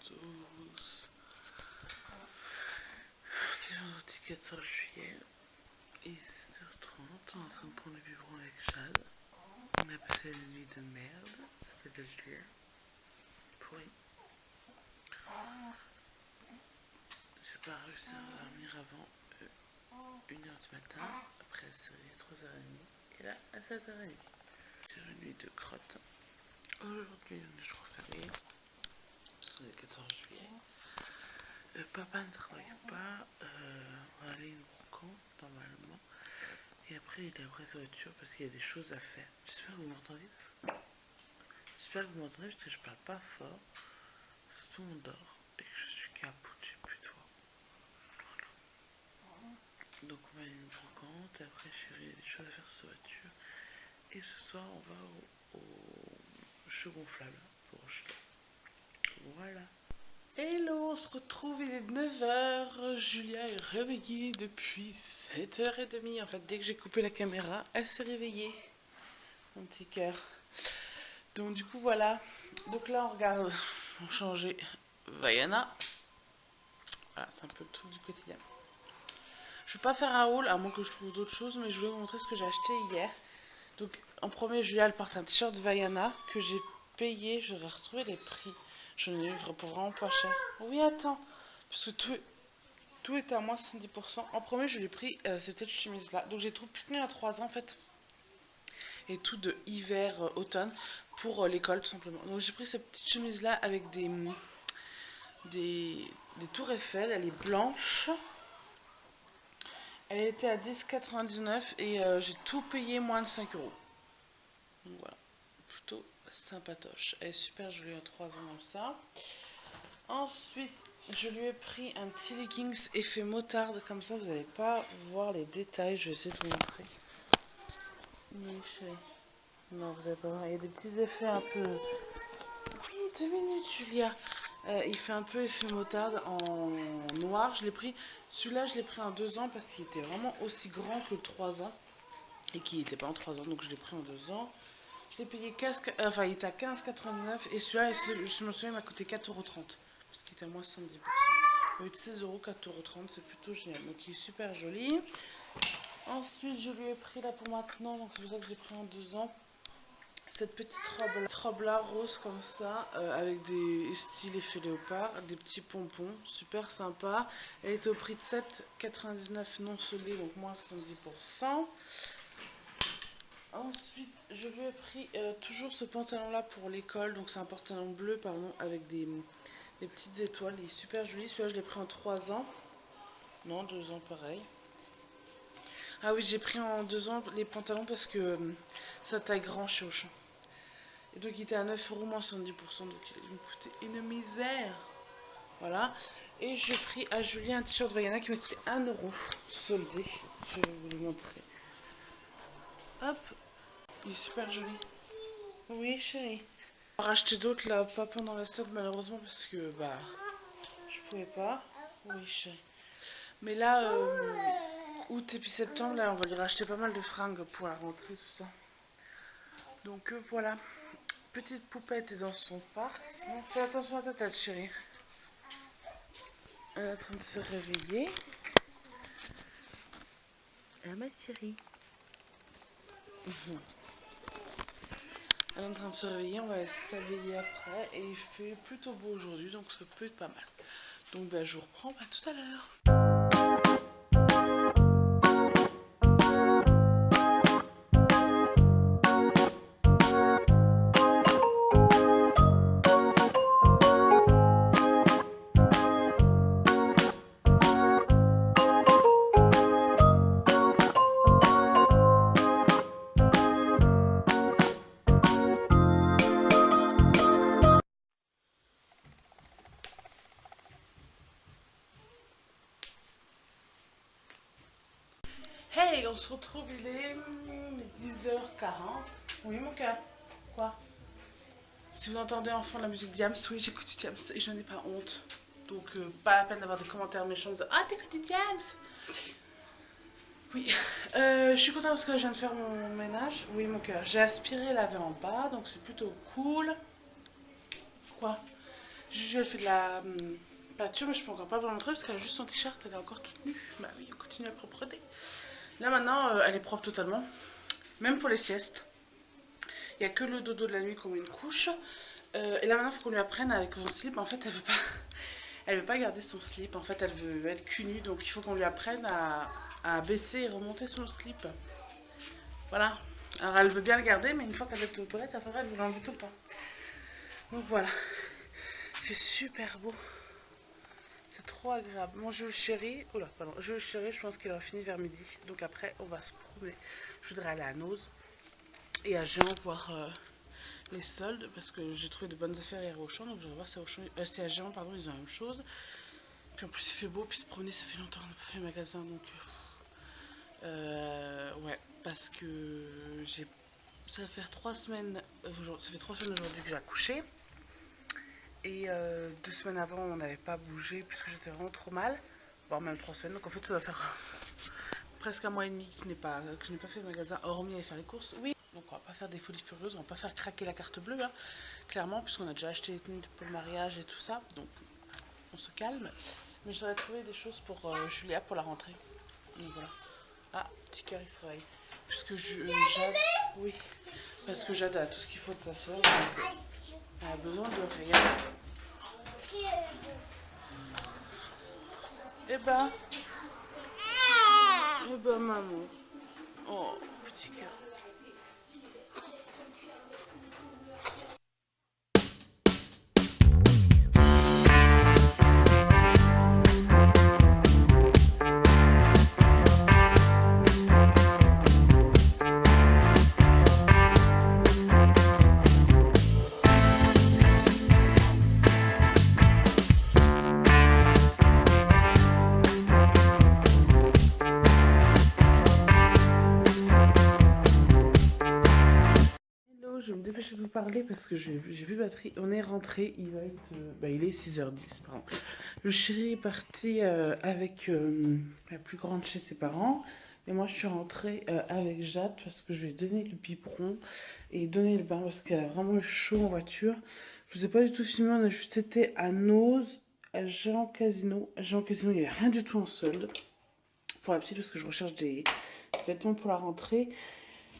tous. On est vendredi 14 juillet. Il est 7h30. On est en train de prendre le biberon avec Chad. On a passé la nuit de merde. C'était le dire. Pourri. J'ai pas réussi à dormir avant 1h du matin. Après, c'est 3h30. Et là, à 7h30. C'est une nuit de crotte. Aujourd'hui, on est toujours férié. On est le 14 juillet. Papa ne travaille pas. On va aller au brocante, normalement. Et après, il est après sa voiture parce qu'il y a des choses à faire. J'espère que vous m'entendez. J'espère que vous m'entendez parce que je parle pas fort. Surtout on dort. Et que je suis capoute, j'ai plus de voix. Voilà. Donc on va aller au brocante. Et après, chérie, il y a des choses à faire sur sa voiture. Et ce soir, on va au jeu gonflable pour acheter. Voilà. Hello, on se retrouve, il est 9h. Julia est réveillée depuis 7h30. En fait, dès que j'ai coupé la caméra, elle s'est réveillée. Mon petit cœur. Donc du coup, voilà. Donc là, on regarde, on changeait Vaiana. Voilà, c'est un peu le truc du quotidien. Je vais pas faire un haul, à moins que je trouve d'autres choses, mais je voulais vous montrer ce que j'ai acheté hier. Donc, en premier, Julia, elle porte un t-shirt Vaiana que j'ai payé. J'aurais retrouvé les prix. J'en ai eu pour vraiment pas cher. Oui, attends. Parce que tout était à moins 70%. En premier, je l'ai pris cette chemise-là. Donc, j'ai tout pris à 3 ans, en fait. Et tout de hiver, automne, pour l'école, tout simplement. Donc, j'ai pris cette petite chemise-là avec des tours Eiffel. Elle est blanche. Elle était à 10,99 et j'ai tout payé moins de 5 euros. Donc, voilà. Plutôt sympatoche. Elle est super jolie à 3 ans comme ça. Ensuite, je lui ai pris un petit leggings effet motarde. Comme ça, vous n'allez pas voir les détails. Je vais essayer de vous montrer. Oui, chérie. Non, vous n'allez pas voir. Il y a des petits effets un peu... Oui, 2 minutes, Julia. Il fait un peu effet motarde en noir. Je l'ai pris... Celui-là, je l'ai pris en 2 ans parce qu'il était vraiment aussi grand que le 3 ans. Et qui n'était pas en 3 ans. Donc, je l'ai pris en 2 ans. Je l'ai payé 15... Enfin, il était à 15,89. Et celui-là, je me souviens, il m'a coûté 4,30 €. Parce qu'il était à moins 70%. Au lieu de 16 €, 4,30 €, c'est plutôt génial. Donc il est super joli. Ensuite, je lui ai pris là pour maintenant, donc c'est pour ça que j'ai pris en 2 ans, cette petite robe là, rose comme ça, avec des styles effet léopard, des petits pompons, super sympa. Elle était au prix de 7,99 € non soldé, donc moins 70%. Ensuite, je lui ai pris toujours ce pantalon là pour l'école, donc c'est un pantalon bleu, pardon, avec des petites étoiles, il est super joli. Celui-là, je l'ai pris en 3 ans. Non, 2 ans, pareil. Ah oui, j'ai pris en 2 ans les pantalons parce que ça taille grand chez Auchan. Et donc, il était à 9 € moins 70%, donc il me coûtait une misère. Voilà. Et j'ai pris à Julien un t-shirt Vaiana qui m'a coûté 1 € soldé. Je vais vous le montrer. Hop, il est super joli. Oui, chérie. On va racheter d'autres là, pas pendant la solde malheureusement parce que bah je pouvais pas. Oui, chérie. Mais là, août et puis septembre, là, on va lui racheter pas mal de fringues pour la rentrée, tout ça. Donc voilà. Petite poupette est dans son parc. Sinon, fais attention à ta tête, chérie. Elle est en train de se réveiller. Ah, ma chérie. Elle est en train de se réveiller. On va s'habiller après. Et il fait plutôt beau aujourd'hui, donc ça peut être pas mal. Donc ben, je vous reprends tout à l'heure. Hey, on se retrouve, il est 10h40. Oui, mon cœur. Quoi? Si vous entendez en fond la musique Diams, oui, j'écoute Diams et je n'ai pas honte. Donc, pas la peine d'avoir des commentaires méchants de ah, t'écoutes Diams? Oui, je suis contente parce que je viens de faire mon ménage. Oui, mon cœur. J'ai aspiré, lavé en bas, donc c'est plutôt cool. Quoi? Juju elle fait de la peinture, mais je peux encore pas vous montrer parce qu'elle a juste son t-shirt, elle est encore toute nue. Bah oui, on continue la propreté. Là maintenant, elle est propre totalement, même pour les siestes. Il n'y a que le dodo de la nuit qu'on met une couche. Et là maintenant, il faut qu'on lui apprenne avec son slip. En fait, elle veut pas garder son slip. En fait, elle veut être cul nue, donc il faut qu'on lui apprenne à baisser et remonter son slip. Voilà. Alors elle veut bien le garder, mais une fois qu'elle est aux toilettes, elle veut l'enlever tout le temps. Donc voilà. C'est super beau. C'est trop agréable. Mon Jules chéri, oula, pardon, Jules chéri, je pense qu'il aura fini vers midi. Donc après, on va se promener. Je voudrais aller à Nose et à Jean voir les soldes parce que j'ai trouvé de bonnes affaires hier au Auchan. Donc je vais voir si à Jean, pardon, ils ont la même chose. Puis en plus, il fait beau, puis se promener, ça fait longtemps qu'on n'a pas fait le magasin. Donc ouais, parce que ça va faire 3 semaines, ça fait 3 semaines aujourd'hui que j'ai accouché. Et 2 semaines avant, on n'avait pas bougé puisque j'étais vraiment trop mal, voire même 3 semaines. Donc en fait, ça doit faire presque un mois et demi que je n'ai pas fait le magasin, hormis aller faire les courses. Oui, donc on va pas faire des folies furieuses, on va pas faire craquer la carte bleue, hein, clairement, puisqu'on a déjà acheté les tenues pour le mariage et tout ça. Donc on se calme. Mais je devrais trouver des choses pour Julia pour la rentrée. Donc voilà. Ah, petit cœur, il se réveille. Puisque Jade, oui, parce que Jade a tout ce qu'il faut de sa soeur. Elle a besoin de rien. Eh ben, maman. Oh, petit cœur. Je vais me dépêcher de vous parler parce que j'ai plus de batterie. On est rentré, il va être. Il est 6h10, pardon. Le chéri est parti avec la plus grande chez ses parents. Et moi, je suis rentrée avec Jade parce que je lui ai donné le biberon et donné le bain parce qu'elle a vraiment eu chaud en voiture. Je vous ai pas du tout filmé, on a juste été à Nose, à Géant Casino. À Géant Casino, il n'y avait rien du tout en solde. Pour la petite, parce que je recherche des vêtements pour la rentrée.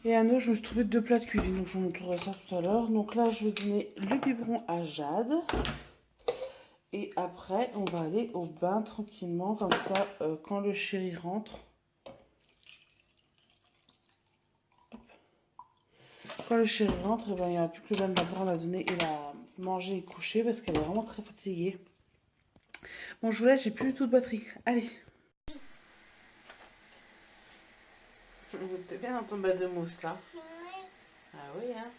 Et à nous, je me suis trouvé 2 plats de cuisine, donc je vous montrerai ça tout à l'heure. Donc là, je vais donner le biberon à Jade. Et après, on va aller au bain tranquillement, comme ça, quand le chéri rentre. Hop. Quand le chéri rentre, eh ben, il n'y aura plus que le bain de la grande à donner et la manger et coucher parce qu'elle est vraiment très fatiguée. Bon, je vous laisse, j'ai plus du tout de batterie. Allez. Vous êtes bien dans ton bain de mousse là? Ah oui, hein?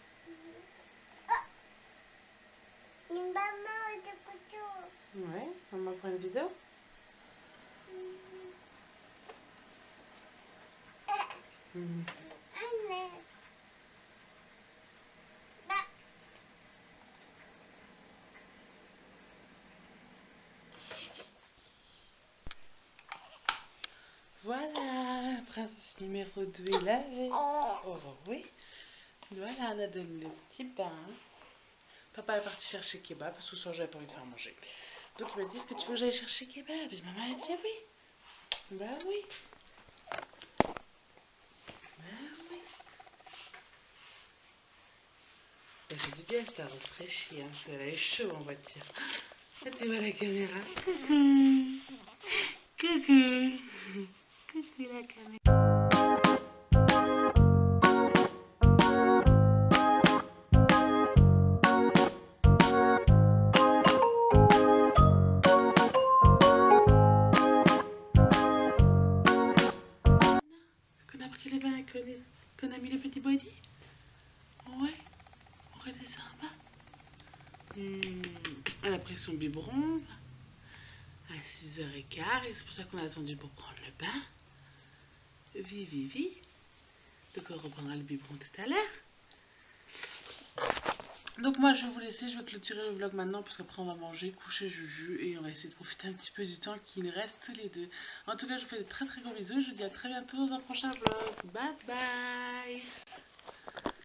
Ouais, maman prend une vidéo. Voilà, princesse numéro 2 est lavée. Oh oui. Voilà, on a donné le petit bain. Papa est parti chercher kebab parce que ce soir j'avais pas envie de faire manger. Donc il m'a dit, est-ce que tu veux que j'aille chercher kebab? Et maman a dit oui. Bah oui. Bah oui. Et j'ai dit bien, c'était rafraîchi, hein, parce qu'elle avait chaud en voiture. Ah, tu vois la caméra? Coucou. Coucou. Coucou la caméra. Qu'on a pris les bains, qu'on a mis le petit body? Ouais. On redescend en bas. Elle a pris son biberon à 6h15 et c'est pour ça qu'on a attendu pour prendre le bain. Vivi. Donc on reprendra le biberon tout à l'heure. Donc moi je vais vous laisser, je vais clôturer le vlog maintenant parce qu'après on va manger, coucher Juju et on va essayer de profiter un petit peu du temps qui nous reste tous les deux. En tout cas je vous fais de très très gros bisous, je vous dis à très bientôt dans un prochain vlog. Bye bye.